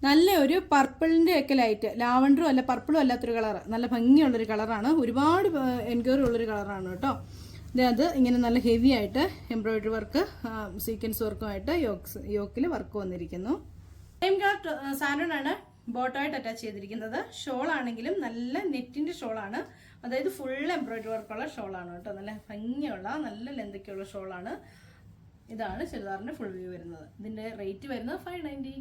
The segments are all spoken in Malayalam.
നല്ല ഒരു പർപ്പിളിൻ്റെ ഒക്കെ ലൈറ്റ്, ലാവണ്ടറും അല്ല പർപ്പിളും അല്ലാത്തൊരു കളർ, നല്ല ഭംഗിയുള്ളൊരു കളറാണ്, ഒരുപാട് എൻക്വയറി ഉള്ളൊരു കളറാണ് കേട്ടോ. അത് ഇങ്ങനെ നല്ല ഹെവി ആയിട്ട് എംബ്രോയിഡറി വർക്ക് സീക്വൻസ് വർക്കുമായിട്ട് യോക്കിൽ വർക്ക് വന്നിരിക്കുന്നു. സെയിം കളർ സാൻഡോണാണ് ബോട്ടമായിട്ട് അറ്റാച്ച് ചെയ്തിരിക്കുന്നത്. ഷോൾ ആണെങ്കിലും നല്ല നെറ്റിൻ്റെ ഷോളാണ്, അതായത് ഫുൾ എംബ്രോയിഡറി വർക്കുള്ള ഷോളാണ് കേട്ടോ. നല്ല ഭംഗിയുള്ള നല്ല ലെന്തൊക്കെയുള്ള ഷോളാണ്. ഇതാണ് ചുരിദാറിൻ്റെ ഫുൾ വ്യൂ വരുന്നത്. ഇതിൻ്റെ റേറ്റ് വരുന്നത് 590.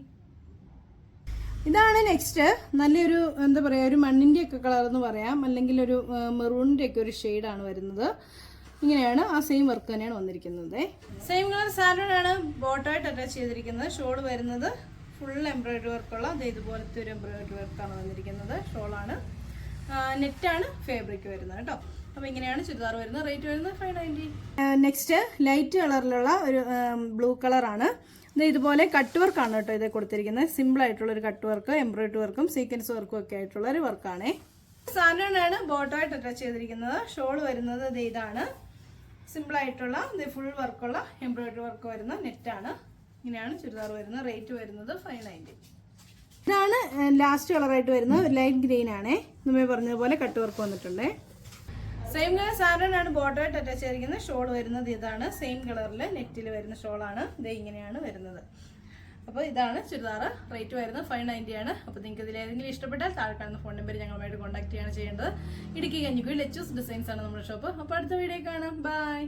ഇതാണ് നെക്സ്റ്റ്. നല്ലൊരു എന്താ പറയുക, ഒരു മണ്ണിൻ്റെ ഒക്കെ കളർ എന്ന് പറയാം, അല്ലെങ്കിൽ ഒരു മെറൂണിൻ്റെ ഒക്കെ ഒരു ഷെയ്ഡാണ് വരുന്നത്. ഇങ്ങനെയാണ് ആ സെയിം വർക്ക് തന്നെയാണ് വന്നിരിക്കുന്നത്. സെയിം കളർ സാൻഡോണാണ് ബോട്ടമായിട്ട് അറ്റാച്ച് ചെയ്തിരിക്കുന്നത്. ഷോൾ വരുന്നത് ഫുൾ എംബ്രോയിഡറി വർക്കുള്ള ഇതുപോലത്തെ ഒരു എംബ്രോയിഡറി വർക്കാണ് വന്നിരിക്കുന്നത്. ഷോളാണ്, നെറ്റാണ് ഫാബ്രിക് വരുന്നത് കേട്ടോ. അപ്പോൾ ഇങ്ങനെയാണ് ചുരിദാർ വരുന്നത്. റേറ്റ് വരുന്നത് 590. നെക്സ്റ്റ് ലൈറ്റ് കളറിലുള്ള ഒരു ബ്ലൂ കളറാണ്. ഇതുപോലെ കട്ട് വർക്കാണ് കേട്ടോ ഇത് കൊടുത്തിരിക്കുന്നത്. സിമ്പിൾ ആയിട്ടുള്ളൊരു കട്ട് വർക്ക്, എംബ്രോയിഡറി വർക്കും സീക്വൻസ് വർക്കും ഒക്കെ ആയിട്ടുള്ള ഒരു വർക്കാണേ. സാൻഡോണാണ് ബോട്ടമായിട്ട് അറ്റാച്ച് ചെയ്തിരിക്കുന്നത്. ഷോൾ വരുന്നത് ഇതാണ്, സിമ്പിൾ ആയിട്ടുള്ള ഫുൾ വർക്കുള്ള എംബ്രോയിഡറി വർക്ക് വരുന്ന നെറ്റാണ്. ഇങ്ങനെയാണ് ചുരിദാർ വരുന്നത്. റേറ്റ് വരുന്നത് 590. ഇതാണ് ലാസ്റ്റ് കളറായിട്ട് വരുന്നത്. ലൈറ്റ് ഗ്രീൻ ആണേ. നമ്മൾ പറഞ്ഞതുപോലെ കട്ട് വർക്ക് വന്നിട്ടുണ്ട്. സെയിം കളർ സാൻഡോണാണ് ബോട്ടമായിട്ട് അറ്റാച്ച് ചെയ്തിരിക്കുന്നത്. ഷോൾ വരുന്നത് ഇതാണ്, സെയിം കളറിൽ നെറ്റിൽ വരുന്ന ഷോളാണ്. ഇങ്ങനെയാണ് വരുന്നത്. അപ്പോൾ ഇതാണ് ചുരിദാർ. റേറ്റ് വരുന്നത് 590 ആണ്. അപ്പോൾ നിങ്ങൾക്ക് ഇതിൽ ഏതെങ്കിലും ഇഷ്ടപ്പെട്ടാൽ താഴെ കാണുന്ന ഫോൺ നമ്പർ ഞങ്ങളുമായിട്ട് കോൺടാക്ട് ചെയ്യാണ് ചെയ്യേണ്ടത്. ഇടുക്കി കഞ്ഞിക്കുഴി ലെച്ചൂസ് ഡിസൈൻസ് ആണ് നമ്മുടെ ഷോപ്പ്. അപ്പോൾ അടുത്ത വീഡിയോ കാണാം. ബൈ.